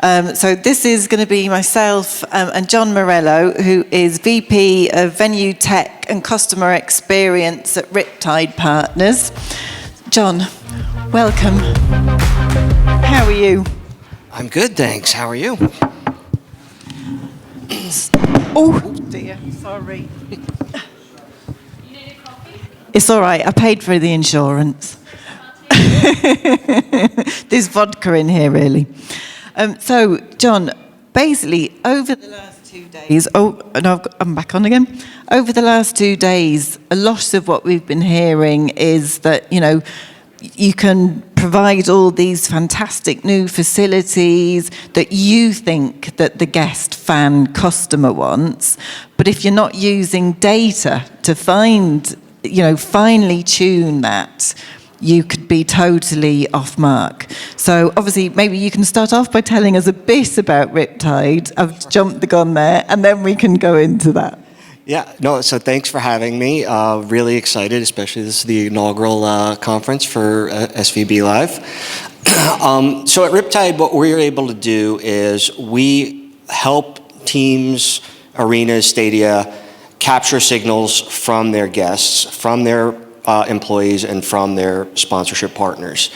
So this is going to be myself and John Morello, who is VP of Venue Tech and Customer Experience at Riptide Partners. John, welcome. How are you? I'm good, thanks. How are you? Oh, dear, sorry. It's all right, I paid for the insurance. There's vodka in here, really. So, John, basically, over the last 2 days... Oh, no, I'm back on again. Over the last 2 days, a lot of what we've been hearing is that, you can provide all these fantastic new facilities that you think that the guest, fan, customer wants. But if you're not using data to finely tune that, you could be totally off mark. So obviously, maybe you can start off by telling us a bit about Riptide. I've jumped the gun there, and then we can go into that. Yeah, no, so thanks for having me. Really excited, especially this is the inaugural conference for SVBLIVE. So at Riptide, what we're able to do is we help teams, arenas, stadia, capture signals from their guests, from their employees, and from their sponsorship partners.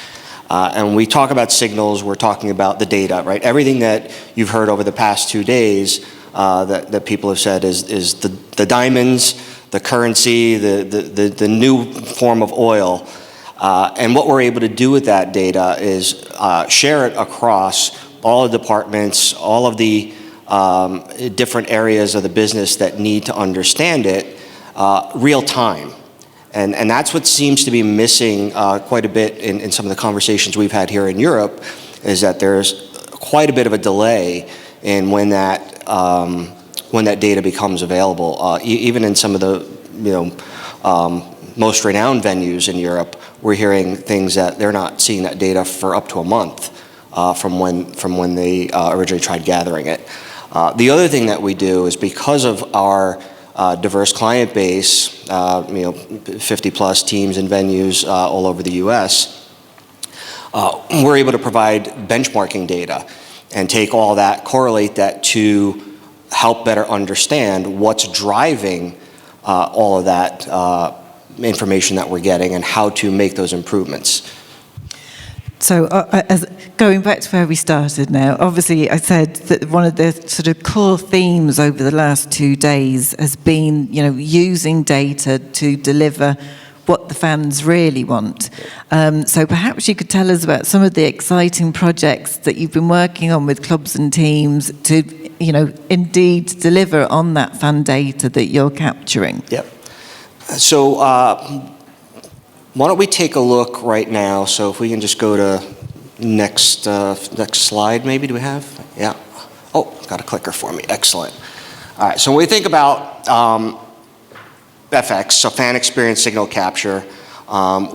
And when we talk about signals, we're talking about the data, right? Everything that you've heard over the past 2 days that people have said is the diamonds, the currency, the new form of oil. And what we're able to do with that data is share it across all the departments, all of the different areas of the business that need to understand it real time. And that's what seems to be missing quite a bit in some of the conversations we've had here in Europe, is that there's quite a bit of a delay in when that data becomes available. Even in some of the most renowned venues in Europe, we're hearing things that they're not seeing that data for up to a month from when they originally tried gathering it. The other thing that we do is, because of our diverse client base, 50 plus teams and venues all over the US, we're able to provide benchmarking data and take all that, correlate that to help better understand what's driving all of that information that we're getting and how to make those improvements. So going back to where we started now, obviously I said that one of the sort of core themes over the last 2 days has been, using data to deliver what the fans really want. So perhaps you could tell us about some of the exciting projects that you've been working on with clubs and teams to, indeed deliver on that fan data that you're capturing. Yep. So why don't we take a look right now? So if we can just go to next slide, maybe. Do we have? Yeah. Oh, got a clicker for me. Excellent. All right. So when we think about FX, so fan experience signal capture,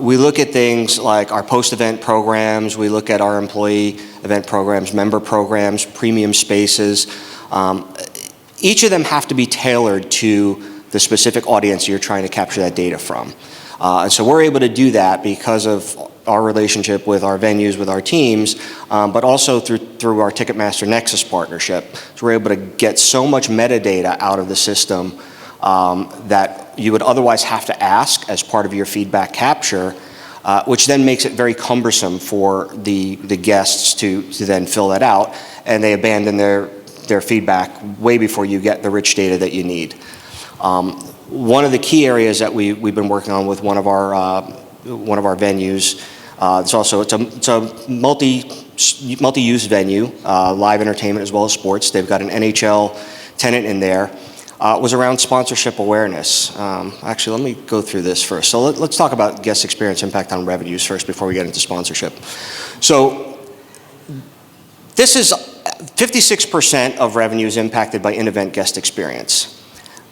we look at things like our post-event programs. We look at our employee event programs, member programs, premium spaces. Each of them have to be tailored to the specific audience you're trying to capture that data from. And so we're able to do that because of our relationship with our venues, with our teams, but also through our Ticketmaster Nexus partnership. So we're able to get so much metadata out of the system that you would otherwise have to ask as part of your feedback capture, which then makes it very cumbersome for the guests to then fill that out, and they abandon their feedback way before you get the rich data that you need. One of the key areas that we've been working on with one of our venues, it's a multi-use venue, live entertainment as well as sports. They've got an NHL tenant in there. Was around sponsorship awareness. Actually, let me go through this first. So let's talk about guest experience impact on revenues first before we get into sponsorship. So this is 56% of revenues impacted by in-event guest experience.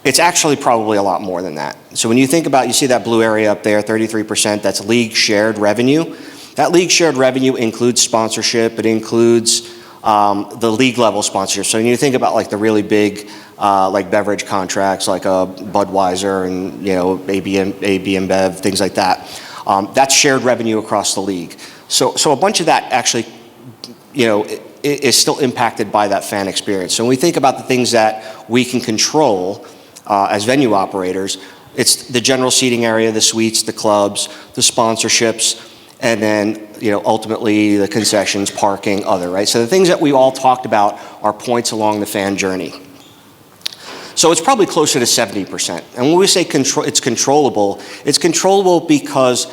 It's actually probably a lot more than that. So when you think about, you see that blue area up there, 33%, that's league shared revenue. That league shared revenue includes sponsorship. It includes the league level sponsorship. So when you think about like the really big like beverage contracts like a Budweiser and AB InBev, things like that, that's shared revenue across the league. So a bunch of that actually is still impacted by that fan experience. So when we think about the things that we can control as venue operators, it's the general seating area, the suites, the clubs, the sponsorships, and then ultimately the concessions, parking, other, right? So the things that we all talked about are points along the fan journey. So it's probably closer to 70%. And when we say it's controllable because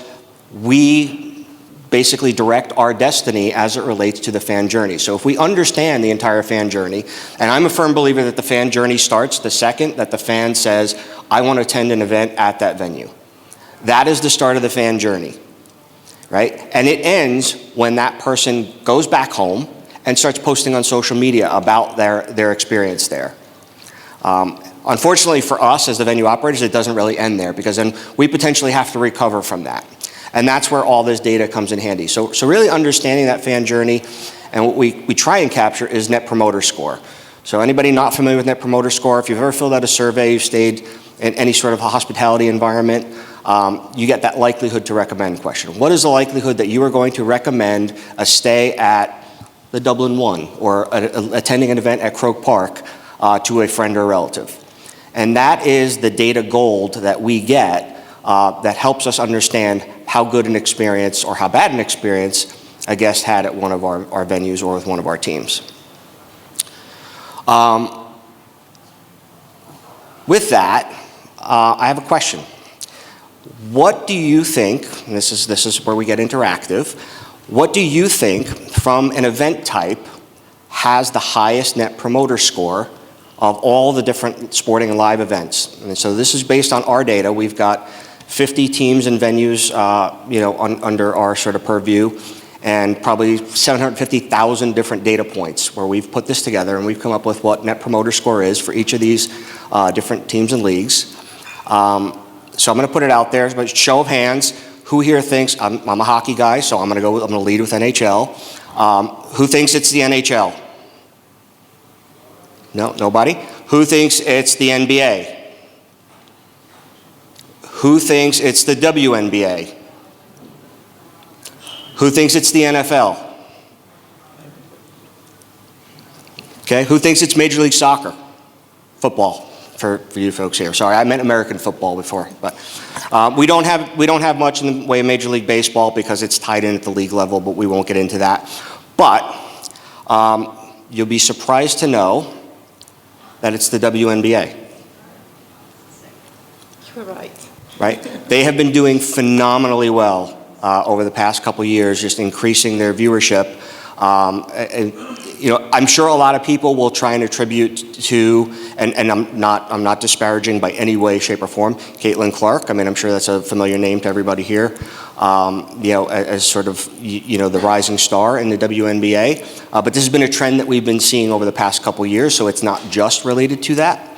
we basically direct our destiny as it relates to the fan journey. So if we understand the entire fan journey, and I'm a firm believer that the fan journey starts the second that the fan says, I want to attend an event at that venue. That is the start of the fan journey, right? And it ends when that person goes back home and starts posting on social media about their experience there. Unfortunately for us as the venue operators, it doesn't really end there, because then we potentially have to recover from that. And that's where all this data comes in handy. So really understanding that fan journey, and what we try and capture is Net Promoter Score. So anybody not familiar with Net Promoter Score, if you've ever filled out a survey, you've stayed in any sort of a hospitality environment, you get that likelihood to recommend question. What is the likelihood that you are going to recommend a stay at the Dublin One or attending an event at Croke Park to a friend or relative? And that is the data gold that we get that helps us understand how good an experience or how bad an experience a guest had at one of our venues or with one of our teams. With that, I have a question. What do you think, and this is where we get interactive, what do you think from an event type has the highest Net Promoter Score of all the different sporting and live events? And so this is based on our data. We've got 50 teams and venues, under our sort of purview, and probably 750,000 different data points where we've put this together, and we've come up with what Net Promoter Score is for each of these different teams and leagues. So I'm going to put it out there, but show of hands, who here thinks, I'm a hockey guy, so I'm going to lead with NHL. Who thinks it's the NHL? No, nobody. Who thinks it's the NBA? Who thinks it's the WNBA? Who thinks it's the NFL? Okay, who thinks it's Major League Soccer? Football, for you folks here. Sorry, I meant American football before, but we don't have much in the way of Major League Baseball because it's tied in at the league level, but we won't get into that. But you'll be surprised to know that it's the WNBA. You were right. Right? They have been doing phenomenally well over the past couple years, just increasing their viewership. I'm sure a lot of people will try and attribute to, and I'm not disparaging by any way, shape, or form, Caitlin Clark. I mean, I'm sure that's a familiar name to everybody here. As sort of the rising star in the WNBA. But this has been a trend that we've been seeing over the past couple years, so it's not just related to that.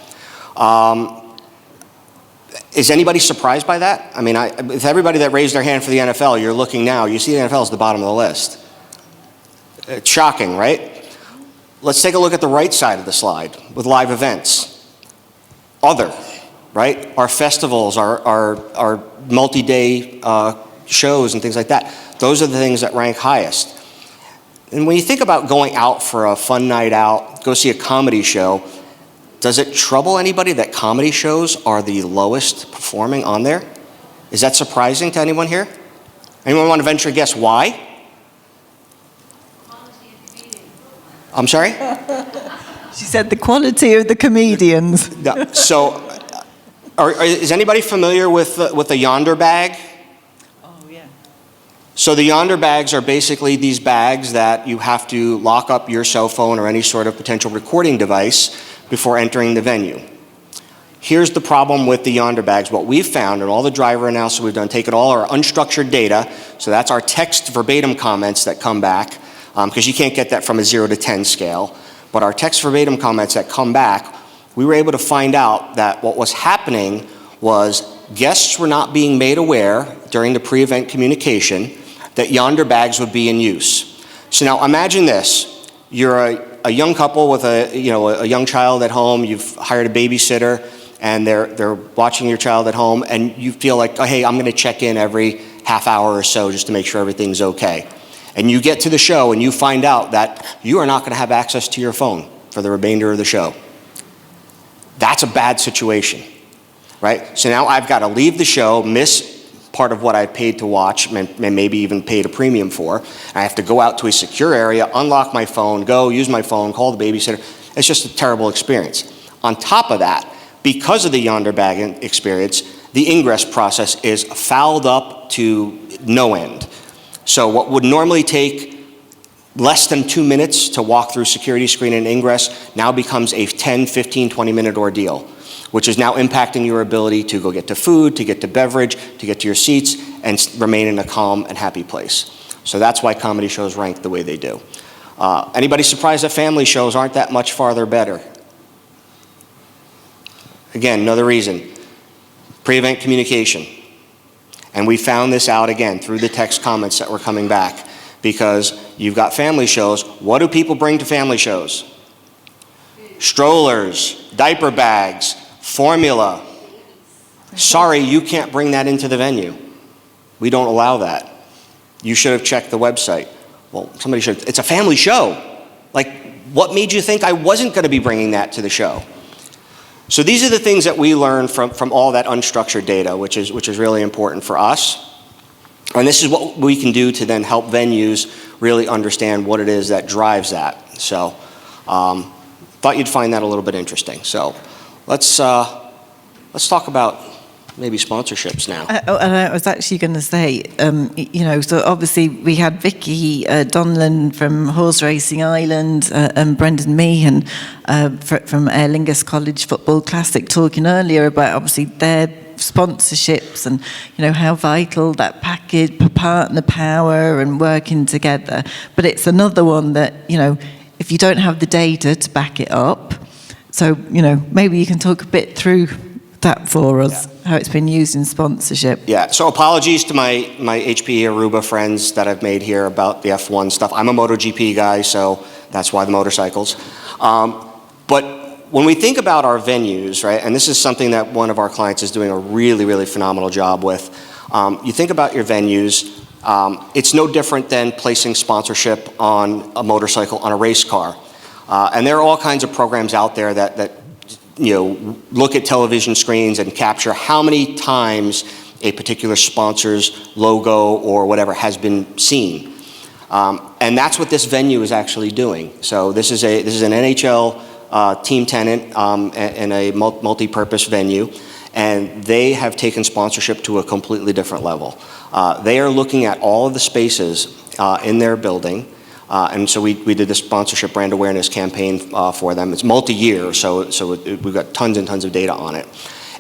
Is anybody surprised by that? I mean, with everybody that raised their hand for the NFL, you're looking now, you see the NFL is the bottom of the list. It's shocking, right? Let's take a look at the right side of the slide with live events. Other, right? Our festivals, our multi-day shows and things like that. Those are the things that rank highest. And when you think about going out for a fun night out, go see a comedy show, does it trouble anybody that comedy shows are the lowest performing on there? Is that surprising to anyone here? Anyone want to venture a guess why? I'm sorry? She said the quality of the comedians. No. So, is anybody familiar with the Yonder bag? Oh, yeah. So the Yonder bags are basically these bags that you have to lock up your cell phone or any sort of potential recording device before entering the venue. Here's the problem with the Yonder bags. What we've found, and all the driver analysis we've done, taken all our unstructured data, so that's our text verbatim comments that come back, because you can't get that from a 0 to 10 scale, but our text verbatim comments that come back, we were able to find out that what was happening was guests were not being made aware during the pre-event communication that Yonder bags would be in use. So now imagine this. You're a young couple with a young child at home. You've hired a babysitter, and they're watching your child at home, and you feel like, oh, hey, I'm going to check in every half hour or so just to make sure everything's okay. and you get to the show and you find out that you are not going to have access to your phone for the remainder of the show. That's a bad situation, right? So now I've got to leave the show, miss part of what I paid to watch, and maybe even paid a premium for. I have to go out to a secure area, unlock my phone, go use my phone, call the babysitter. It's just a terrible experience. On top of that, because of the Yonder Bag experience, the ingress process is fouled up to no end. So what would normally take less than 2 minutes to walk through security screen and ingress now becomes a 10, 15, 20-minute ordeal, which is now impacting your ability to go get to food, to get to beverage, to get to your seats, and remain in a calm and happy place. So that's why comedy shows rank the way they do. Anybody surprised that family shows aren't that much farther better? Again, another reason, pre-event communication. And we found this out again through the text comments that were coming back, because you've got family shows. What do people bring to family shows? Strollers, diaper bags, formula. Sorry, you can't bring that into the venue. We don't allow that. You should have checked the website. Well, somebody should. It's a family show. Like, what made you think I wasn't going to be bringing that to the show? So these are the things that we learned from all that unstructured data, which is really important for us. And this is what we can do to then help venues really understand what it is that drives that. So thought you'd find that a little bit interesting. So let's talk about maybe sponsorships now. And I was actually going to say, so obviously we had Vicky Donlan from Horse Racing Ireland and Brendan Meehan from Aer Lingus College Football Classic talking earlier about obviously their sponsorships and how vital that package, partner power and working together. But it's another one that if you don't have the data to back it up, so maybe you can talk a bit through that for us, how it's been used in sponsorship. Yeah, so apologies to my HP Aruba friends that I've made here about the F1 stuff. I'm a MotoGP guy, so that's why the motorcycles. But when we think about our venues, right, and this is something that one of our clients is doing a really, really phenomenal job with. You think about your venues, it's no different than placing sponsorship on a motorcycle, on a race car. And there are all kinds of programs out there that look at television screens and capture how many times a particular sponsor's logo or whatever has been seen. And that's what this venue is actually doing. So this is an NHL team tenant in a multi-purpose venue, and they have taken sponsorship to a completely different level. They are looking at all of the spaces in their building. And so we did this sponsorship brand awareness campaign for them. It's multi-year, so we've got tons and tons of data on it.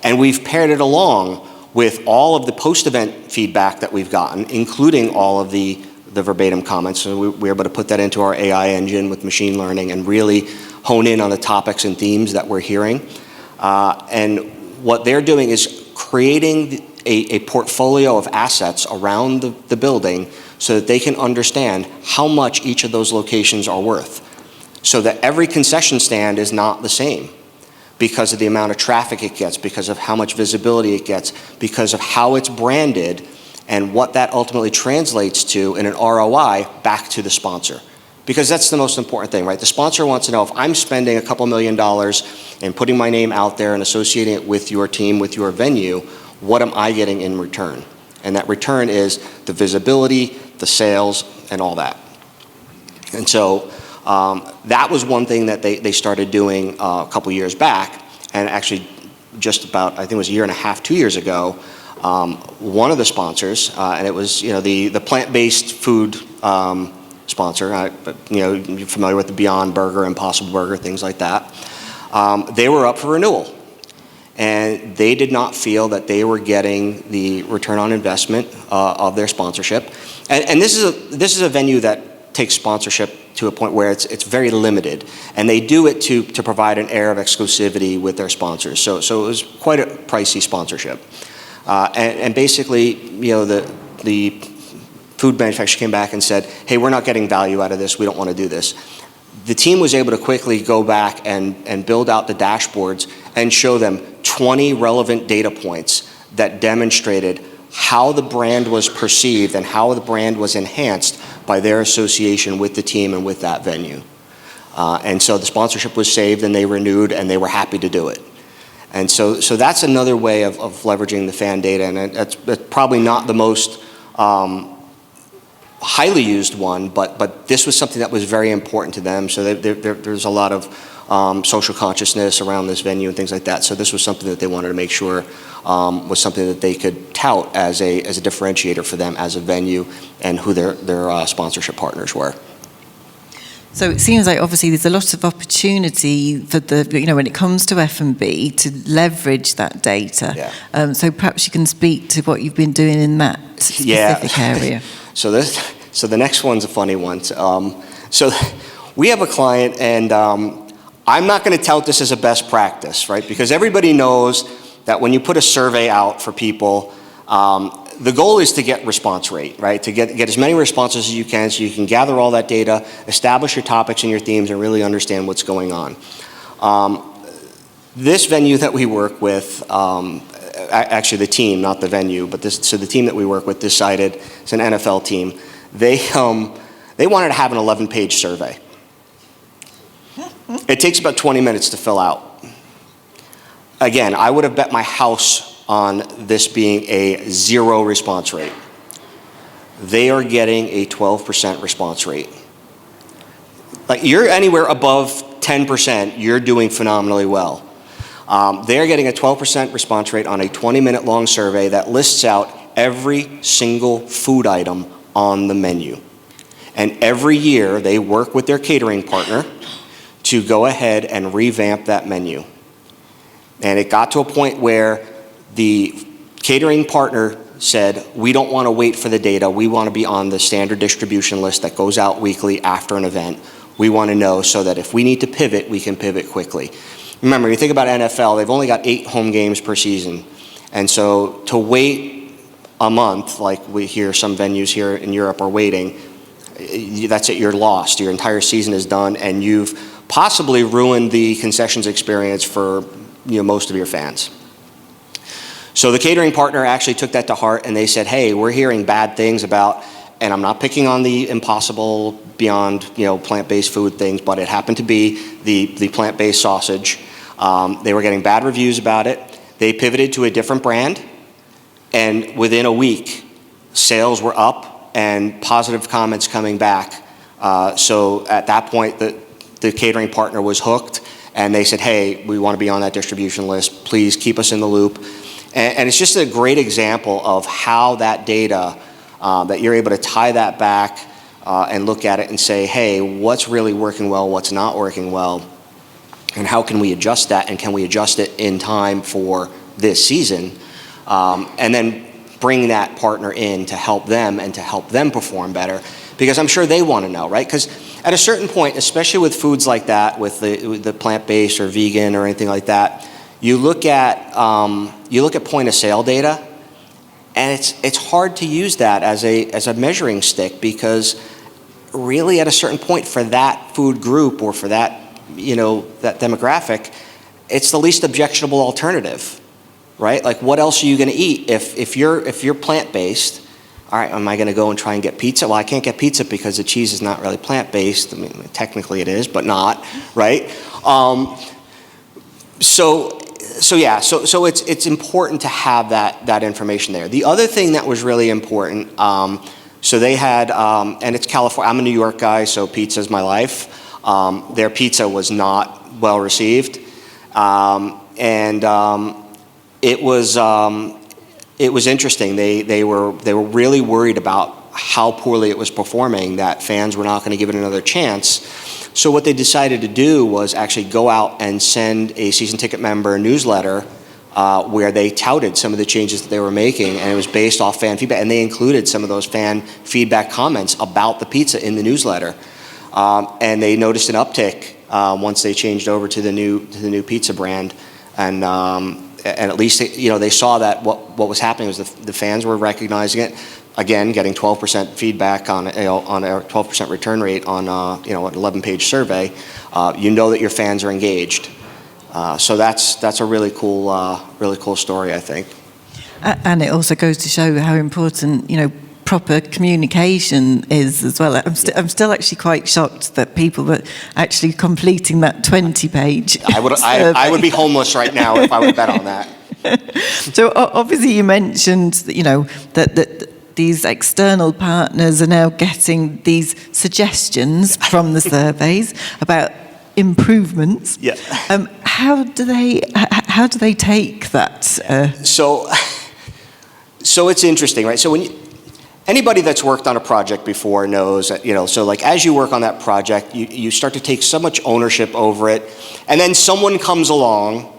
And we've paired it along with all of the post-event feedback that we've gotten, including all of the verbatim comments. So we were able to put that into our AI engine with machine learning and really hone in on the topics and themes that we're hearing. And what they're doing is creating a portfolio of assets around the building so that they can understand how much each of those locations are worth, so that every concession stand is not the same because of the amount of traffic it gets, because of how much visibility it gets, because of how it's branded, and what that ultimately translates to in an ROI back to the sponsor. Because that's the most important thing, right? The sponsor wants to know, if I'm spending a couple $1 million and putting my name out there and associating it with your team, with your venue, what am I getting in return? And that return is the visibility, the sales, and all that. And so that was one thing that they started doing a couple years back. And actually just about, I think it was a year and a half, 2 years ago, one of the sponsors, and it was the plant-based food sponsor, you're familiar with the Beyond Burger, Impossible Burger, things like that. They were up for renewal. And they did not feel that they were getting the return on investment of their sponsorship. And this is a venue that takes sponsorship to a point where it's very limited, and they do it to provide an air of exclusivity with their sponsors. So it was quite a pricey sponsorship. And basically, the food manufacturer came back and said, "Hey, we're not getting value out of this. We don't want to do this." The team was able to quickly go back and build out the dashboards and show them 20 relevant data points that demonstrated how the brand was perceived and how the brand was enhanced by their association with the team and with that venue. And so the sponsorship was saved and they renewed and they were happy to do it. And so that's another way of leveraging the fan data, and that's probably not the most highly used one, but this was something that was very important to them. So there's a lot of social consciousness around this venue and things like that. So this was something that they wanted to make sure was something that they could tout as a differentiator for them as a venue and who their sponsorship partners were. So it seems like obviously there's a lot of opportunity for when it comes to F&B to leverage that data. Yeah. So perhaps you can speak to what you've been doing in that specific area. So the next one's a funny one. So we have a client, and I'm not going to tout this as a best practice, right? Because everybody knows that when you put a survey out for people, the goal is to get response rate, right? To get as many responses as you can so you can gather all that data, establish your topics and your themes, and really understand what's going on. This venue that we work with, actually the team, not the venue, but so the team that we work with decided, it's an NFL team, they wanted to have an 11-page survey. It takes about 20 minutes to fill out. Again, I would have bet my house on this being a 0 response rate. They are getting a 12% response rate. Like, you're anywhere above 10%, you're doing phenomenally well. They're getting a 12% response rate on a 20-minute long survey that lists out every single food item on the menu. And every year they work with their catering partner to go ahead and revamp that menu. And it got to a point where the catering partner said, we don't want to wait for the data. We want to be on the standard distribution list that goes out weekly after an event. We want to know so that if we need to pivot, we can pivot quickly. Remember, you think about NFL, they've only got 8 home games per season. And so to wait a month, like we hear some venues here in Europe are waiting, that's it, you're lost. Your entire season is done, and you've possibly ruined the concessions experience for most of your fans. So the catering partner actually took that to heart, and they said, hey, we're hearing bad things about, and I'm not picking on the Impossible Beyond plant-based food things, but it happened to be the plant-based sausage. They were getting bad reviews about it. They pivoted to a different brand, and within a week, sales were up and positive comments coming back. So at that point, the catering partner was hooked, and they said, hey, we want to be on that distribution list. Please keep us in the loop. And it's just a great example of how that data, that you're able to tie that back and look at it and say, hey, what's really working well, what's not working well, and how can we adjust that, and can we adjust it in time for this season, and then bring that partner in to help them and to help them perform better, because I'm sure they want to know, right? Because at a certain point, especially with foods like that, with the plant-based or vegan or anything like that, you look at point of sale data, and it's hard to use that as a measuring stick, because really at a certain point for that food group or for that that demographic, it's the least objectionable alternative, right? Like, what else are you going to eat if you're plant-based? All right, am I going to go and try and get pizza? Well, I can't get pizza because the cheese is not really plant-based. I mean, technically it is, but not, right? So it's important to have that information there. The other thing that was really important, so they had, and it's California. I'm a New York guy, so pizza is my life. Their pizza was not well received, it was interesting. They were really worried about how poorly it was performing, that fans were not going to give it another chance. So what they decided to do was actually go out and send a season ticket member newsletter where they touted some of the changes that they were making, and it was based off fan feedback, and they included some of those fan feedback comments about the pizza in the newsletter. And they noticed an uptick once they changed over to the new pizza brand, and at least they saw that what was happening was the fans were recognizing it. Again, getting 12% feedback on a 12% return rate on an 11-page survey, that your fans are engaged. So that's a really cool story, I think. And it also goes to show how important, proper communication is as well. I'm still actually quite shocked that people were actually completing that 20-page I would be homeless right now if I would bet on that. So obviously you mentioned that these external partners are now getting these suggestions from the surveys about improvements. Yeah. How do they take that? So it's interesting, right? So anybody that's worked on a project before knows that, so like as you work on that project, you start to take so much ownership over it, and then someone comes along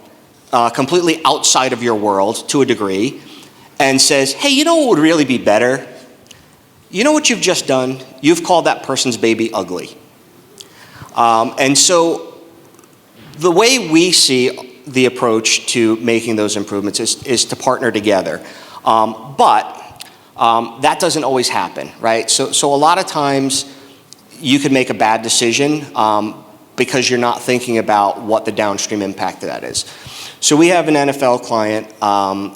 completely outside of your world to a degree and says, hey, you know what would really be better? You know what you've just done? You've called that person's baby ugly. And so the way we see the approach to making those improvements is to partner together. But that doesn't always happen, right? So a lot of times you could make a bad decision because you're not thinking about what the downstream impact of that is. So we have an NFL client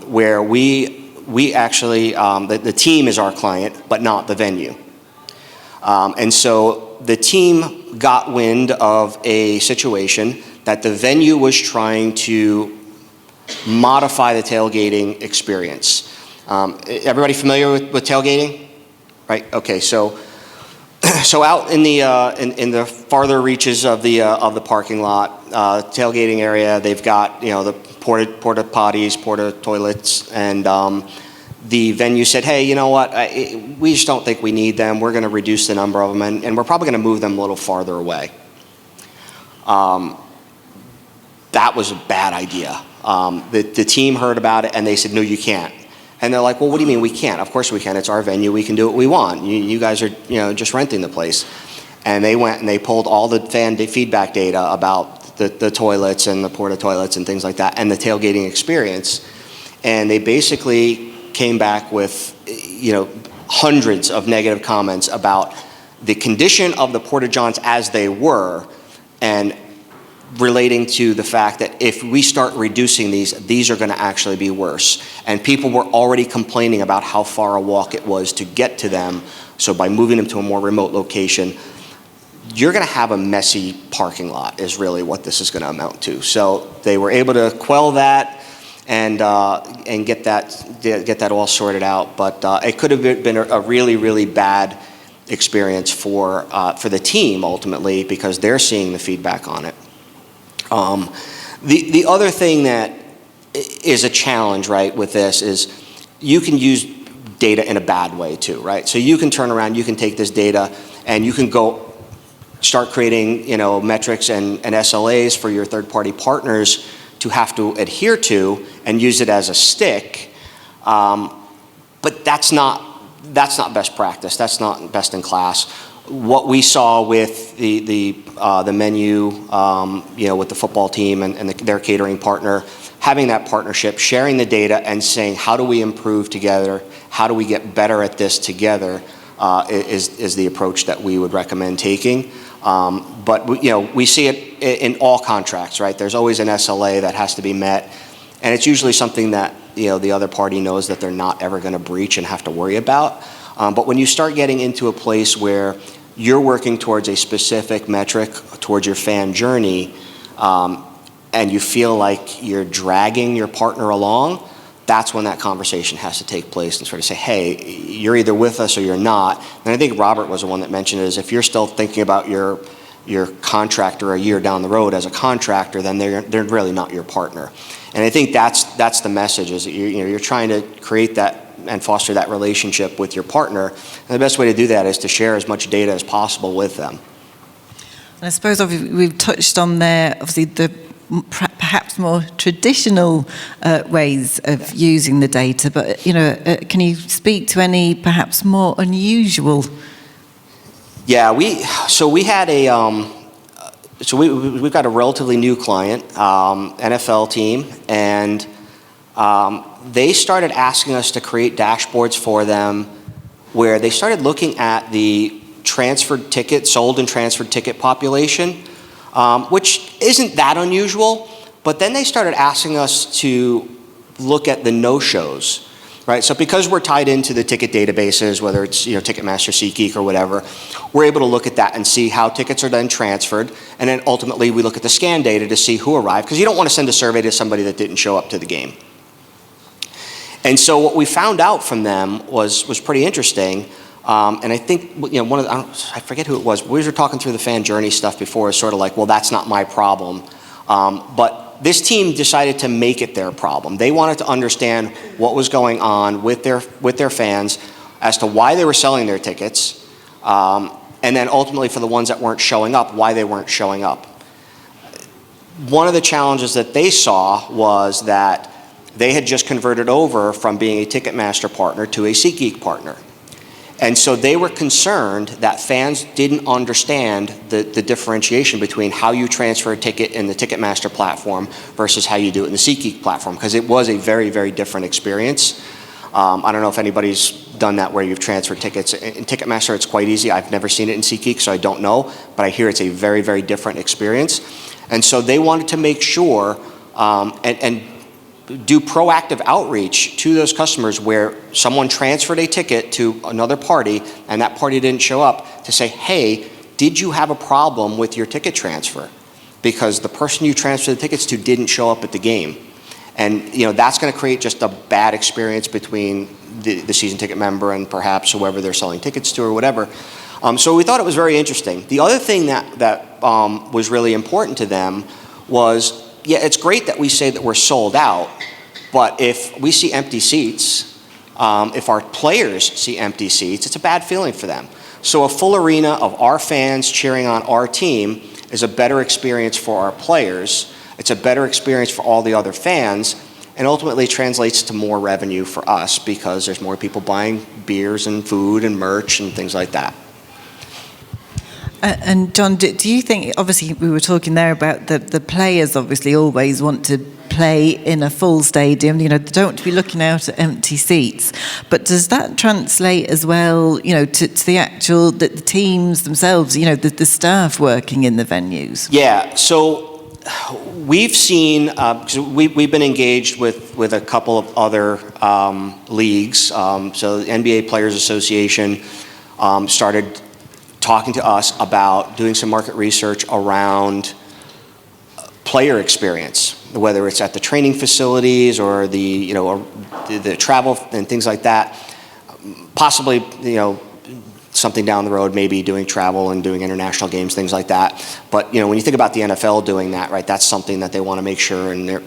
where we actually, the team is our client, but not the venue. And so the team got wind of a situation that the venue was trying to modify the tailgating experience. Everybody familiar with tailgating? Right, okay, so out in the farther reaches of the parking lot, tailgating area, they've got the porta potties, porta toilets, and the venue said, hey, you know what? We just don't think we need them. We're going to reduce the number of them, and we're probably going to move them a little farther away. That was a bad idea. The team heard about it, and they said, no, you can't. And they're like, well, what do you mean we can't? Of course we can. It's our venue. We can do what we want. You guys are just renting the place. And they went and they pulled all the fan feedback data about the toilets and the porta toilets and things like that and the tailgating experience. And they basically came back with hundreds of negative comments about the condition of the porta johns as they were, and relating to the fact that if we start reducing these are going to actually be worse. And people were already complaining about how far a walk it was to get to them. So by moving them to a more remote location, you're going to have a messy parking lot is really what this is going to amount to. So they were able to quell that and get that all sorted out. But it could have been a really, really bad experience for the team ultimately, because they're seeing the feedback on it. The other thing that is a challenge, right, with this is you can use data in a bad way too, right? So you can turn around, you can take this data, and you can go start creating, metrics and SLAs for your third-party partners to have to adhere to and use it as a stick. But that's not best practice. That's not best in class. What we saw with the menu, with the football team and their catering partner, having that partnership, sharing the data, and saying, how do we improve together? How do we get better at this together? Is the approach that we would recommend taking. But we see it in all contracts, right? There's always an SLA that has to be met, and it's usually something that the other party knows that they're not ever going to breach and have to worry about. But when you start getting into a place where you're working towards a specific metric, towards your fan journey, and you feel like you're dragging your partner along, that's when that conversation has to take place and sort of say, hey, you're either with us or you're not. And I think Robert was the one that mentioned it, is if you're still thinking about your contractor a year down the road as a contractor, then they're really not your partner. And I think that's the message, is that you're trying to create that and foster that relationship with your partner. And the best way to do that is to share as much data as possible with them. And I suppose we've touched on there, obviously, the perhaps more traditional ways of using the data, but can you speak to any perhaps more unusual? Yeah, we've got a relatively new client, NFL team, and they started asking us to create dashboards for them where they started looking at the sold and transferred ticket population, which isn't that unusual, but then they started asking us to look at the no-shows. right? So because we're tied into the ticket databases, whether it's Ticketmaster, SeatGeek, or whatever, we're able to look at that and see how tickets are then transferred, and then ultimately we look at the scan data to see who arrived, because you don't want to send a survey to somebody that didn't show up to the game. And so what we found out from them was pretty interesting. And I think one of I forget who it was. We were talking through the fan journey stuff before. It's sort of like, well, that's not my problem. But this team decided to make it their problem. They wanted to understand what was going on with their fans as to why they were selling their tickets, and then ultimately for the ones that weren't showing up, why they weren't showing up. One of the challenges that they saw was that they had just converted over from being a Ticketmaster partner to a SeatGeek partner. And so they were concerned that fans didn't understand the differentiation between how you transfer a ticket in the Ticketmaster platform versus how you do it in the SeatGeek platform, because it was a very, very different experience. I don't know if anybody's done that where you've transferred tickets. In Ticketmaster, it's quite easy. I've never seen it in SeatGeek, so I don't know, but I hear it's a very, very different experience. And so they wanted to make sure and do proactive outreach to those customers where someone transferred a ticket to another party and that party didn't show up, to say, hey, did you have a problem with your ticket transfer? Because the person you transferred the tickets to didn't show up at the game. And that's going to create just a bad experience between the season ticket member and perhaps whoever they're selling tickets to or whatever. So we thought it was very interesting. The other thing that was really important to them was, yeah, it's great that we say that we're sold out, but if we see empty seats, if our players see empty seats, it's a bad feeling for them. So a full arena of our fans cheering on our team is a better experience for our players. It's a better experience for all the other fans, and ultimately translates to more revenue for us because there's more people buying beers and food and merch and things like that. And John, do you think, obviously we were talking there about the players obviously always want to play in a full stadium, they don't want to be looking out at empty seats, but does that translate as well, to the actual, the teams themselves, the staff working in the venues? Yeah, so we've seen, because we've been engaged with a couple of other leagues, so the NBA Players Association started talking to us about doing some market research around player experience, whether it's at the training facilities or the travel and things like that. Possibly, something down the road, maybe doing travel and doing international games, things like that. But when you think about the NFL doing that, right, that's something that they want to make sure, and they're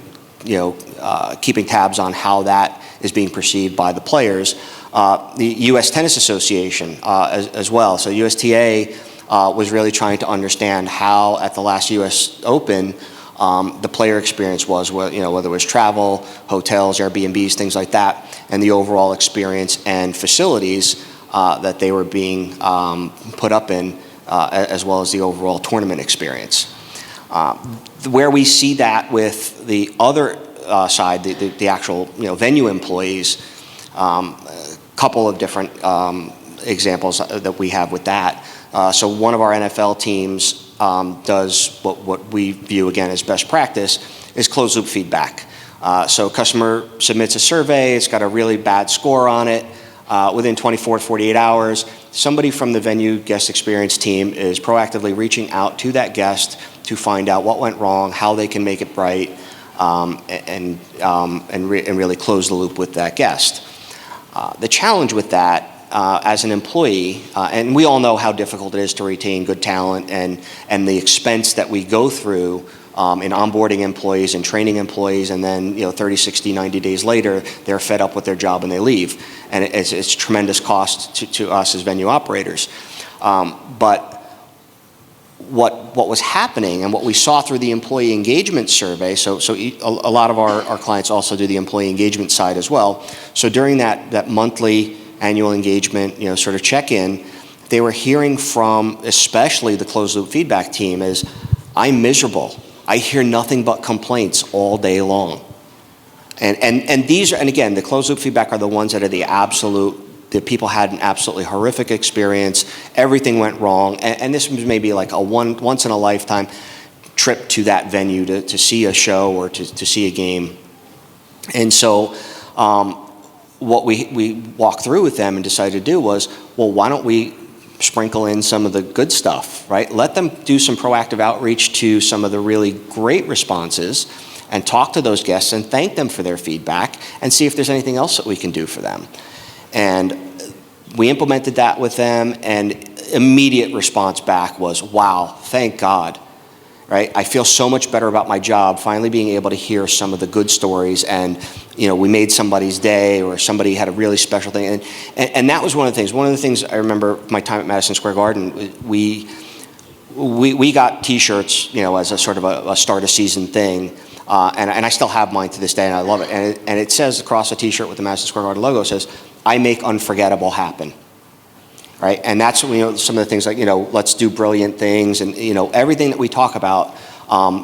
keeping tabs on how that is being perceived by the players. The U.S. Tennis Association as well. So USTA was really trying to understand how at the last U.S. Open the player experience was, whether it was travel, hotels, Airbnbs, things like that, and the overall experience and facilities that they were being put up in, as well as the overall tournament experience. Where we see that with the other side, the actual venue employees, couple of different examples that we have with that. So one of our NFL teams does what we view again as best practice is closed loop feedback. So customer submits a survey, it's got a really bad score on it. Within 24 to 48 hours, somebody from the venue guest experience team is proactively reaching out to that guest to find out what went wrong, how they can make it right, and really close the loop with that guest. The challenge with that, as an employee, and we all know how difficult it is to retain good talent and the expense that we go through in onboarding employees and training employees, and then 30, 60, 90 days later, they're fed up with their job and they leave. And it's tremendous cost to us as venue operators. But what was happening and what we saw through the employee engagement survey, so a lot of our clients also do the employee engagement side as well. So during that monthly annual engagement, sort of check-in, they were hearing from especially the closed loop feedback team is, I'm miserable. I hear nothing but complaints all day long. And these are, and again, the closed loop feedback are the ones that are the people had an absolutely horrific experience. Everything went wrong. And this was maybe like a once in a lifetime trip to that venue to see a show or to see a game. And so what we walked through with them and decided to do was, well, why don't we sprinkle in some of the good stuff, right? Let them do some proactive outreach to some of the really great responses and talk to those guests and thank them for their feedback and see if there's anything else that we can do for them. And we implemented that with them, and immediate response back was, wow, thank God, right? I feel so much better about my job, finally being able to hear some of the good stories, and we made somebody's day, or somebody had a really special thing. And that was one of the things. One of the things I remember my time at Madison Square Garden, we got T-shirts, as a sort of a start of season thing. And I still have mine to this day, and I love it. And it says across the T-shirt with the Madison Square Garden logo, it says, I make unforgettable happen, right? And that's, some of the things like, let's do brilliant things, and, everything that we talk about,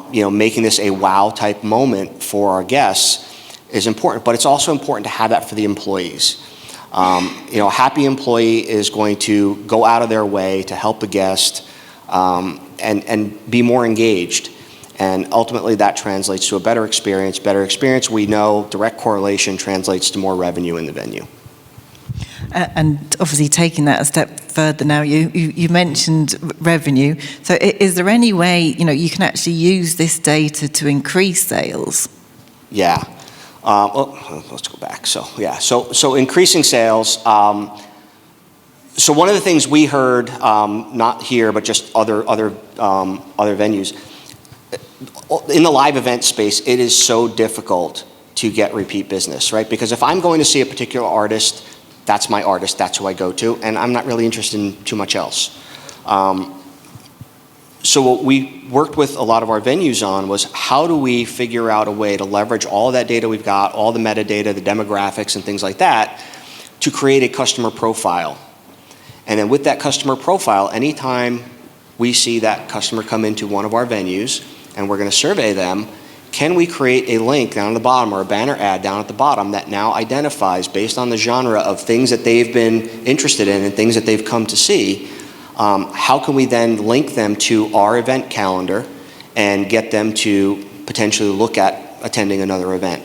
making this a wow type moment for our guests is important. But it's also important to have that for the employees. A happy employee is going to go out of their way to help the guest and be more engaged. And ultimately that translates to a better experience. Better experience, we know, direct correlation translates to more revenue in the venue. And obviously taking that a step further now, you mentioned revenue. So is there any way, you can actually use this data to increase sales? Yeah. Let's go back. So increasing sales. So one of the things we heard, not here, but just other venues, in the live event space, it is so difficult to get repeat business, right? Because if I'm going to see a particular artist, that's my artist, that's who I go to, and I'm not really interested in too much else. So what we worked with a lot of our venues on was, how do we figure out a way to leverage all of that data we've got, all the metadata, the demographics and things like that, to create a customer profile. And then with that customer profile, anytime we see that customer come into one of our venues and we're going to survey them, can we create a link down at the bottom, or a banner ad down at the bottom, that now identifies, based on the genre of things that they've been interested in and things that they've come to see, how can we then link them to our event calendar and get them to potentially look at attending another event?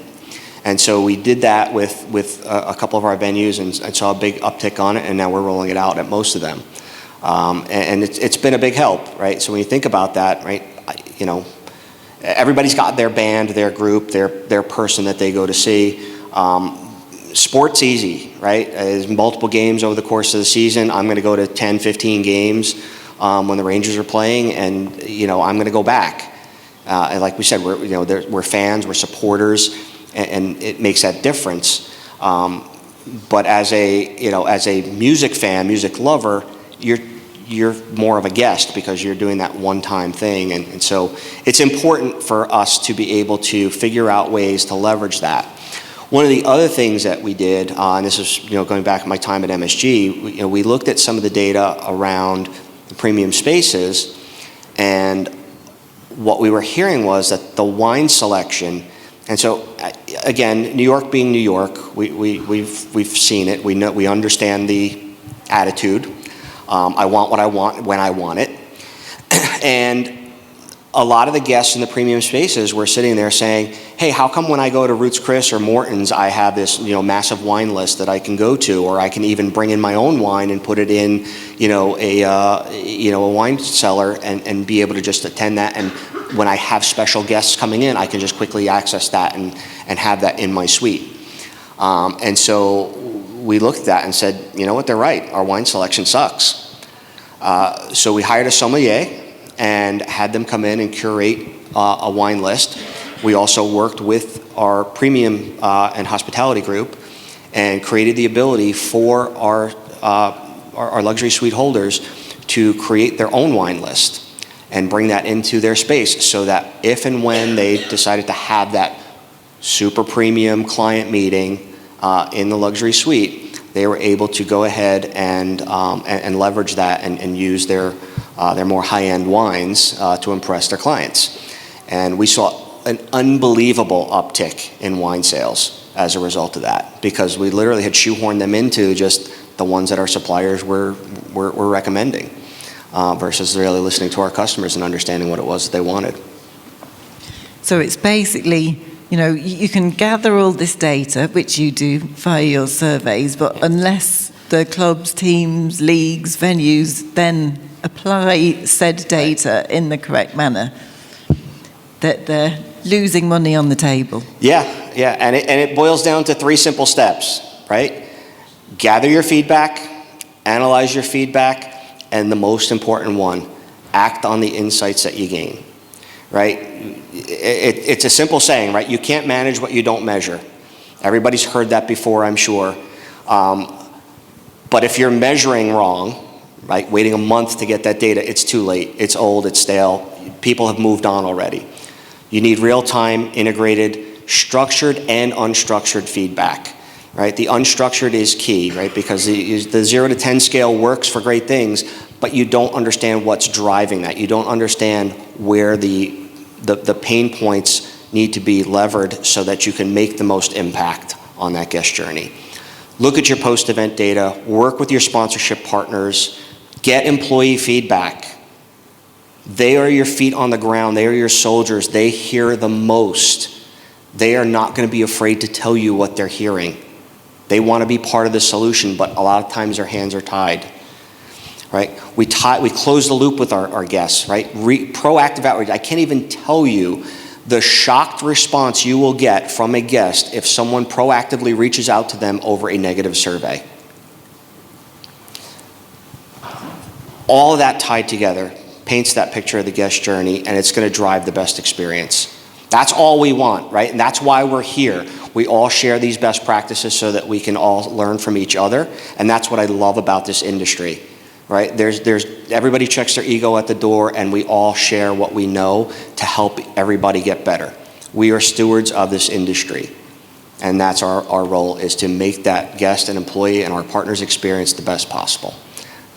And so we did that with a couple of our venues and saw a big uptick on it, and now we're rolling it out at most of them. And it's been a big help, right? So when you think about that, right, everybody's got their band, their group, their person that they go to see. Sport's easy, right? There's multiple games over the course of the season. I'm going to go to 10, 15 games when the Rangers are playing, and I'm going to go back. And like we said, we're fans, we're supporters, and it makes that difference. But as a music fan, music lover, you're more of a guest because you're doing that one-time thing. And so it's important for us to be able to figure out ways to leverage that. One of the other things that we did, and this is going back to my time at MSG, we looked at some of the data around the premium spaces, and what we were hearing was that the wine selection, and so again, New York being New York, we've seen it, we understand the attitude. I want what I want when I want it. And a lot of the guests in the premium spaces were sitting there saying, hey, how come when I go to Ruth's Chris or Morton's, I have this massive wine list that I can go to, or I can even bring in my own wine and put it in a wine cellar and be able to just attend that. And when I have special guests coming in, I can just quickly access that and have that in my suite. And so we looked at that and said, you know what, they're right. Our wine selection sucks. So we hired a sommelier and had them come in and curate a wine list. We also worked with our premium and hospitality group and created the ability for our luxury suite holders to create their own wine list and bring that into their space, so that if and when they decided to have that super premium client meeting in the luxury suite, they were able to go ahead and leverage that and use their more high-end wines to impress their clients. And we saw an unbelievable uptick in wine sales as a result of that, because we literally had shoehorned them into just the ones that our suppliers were recommending, versus really listening to our customers and understanding what it was that they wanted. So it's basically you know, you can gather all this data, which you do via your surveys, but unless the clubs, teams, leagues, venues then apply said data in the correct manner, that they're losing money on the table. Yeah, and it boils down to 3 simple steps, right? Gather your feedback, analyze your feedback, and the most important one, act on the insights that you gain, right? It's a simple saying, right? You can't manage what you don't measure. Everybody's heard that before, I'm sure. But if you're measuring wrong, right, waiting a month to get that data, it's too late. It's old, it's stale. People have moved on already. You need real-time, integrated, structured and unstructured feedback, right? The unstructured is key, right? Because the 0 to 10 scale works for great things, but you don't understand what's driving that. You don't understand where the pain points need to be levered so that you can make the most impact on that guest journey. Look at your post-event data, work with your sponsorship partners, get employee feedback. They are your feet on the ground. They are your soldiers. They hear the most. They are not going to be afraid to tell you what they're hearing. They want to be part of the solution, but a lot of times their hands are tied, right? We close the loop with our guests, right? Proactive outreach. I can't even tell you the shocked response you will get from a guest if someone proactively reaches out to them over a negative survey. All of that tied together paints that picture of the guest journey, and it's going to drive the best experience. That's all we want, right? And that's why we're here. We all share these best practices so that we can all learn from each other, and that's what I love about this industry, right? Everybody checks their ego at the door, and we all share what we know to help everybody get better. We are stewards of this industry, and that's our role, is to make that guest and employee and our partners' experience the best possible.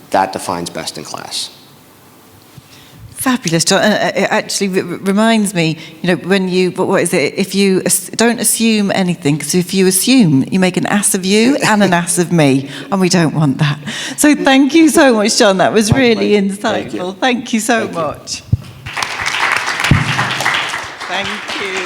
That defines best in class. Fabulous, John. It actually reminds me, you know, when you, what is it? If you don't assume anything, because if you assume, you make an ass of you and an ass of me, and we don't want that. So thank you so much, John. That was really insightful. Thank you so much. Thank you.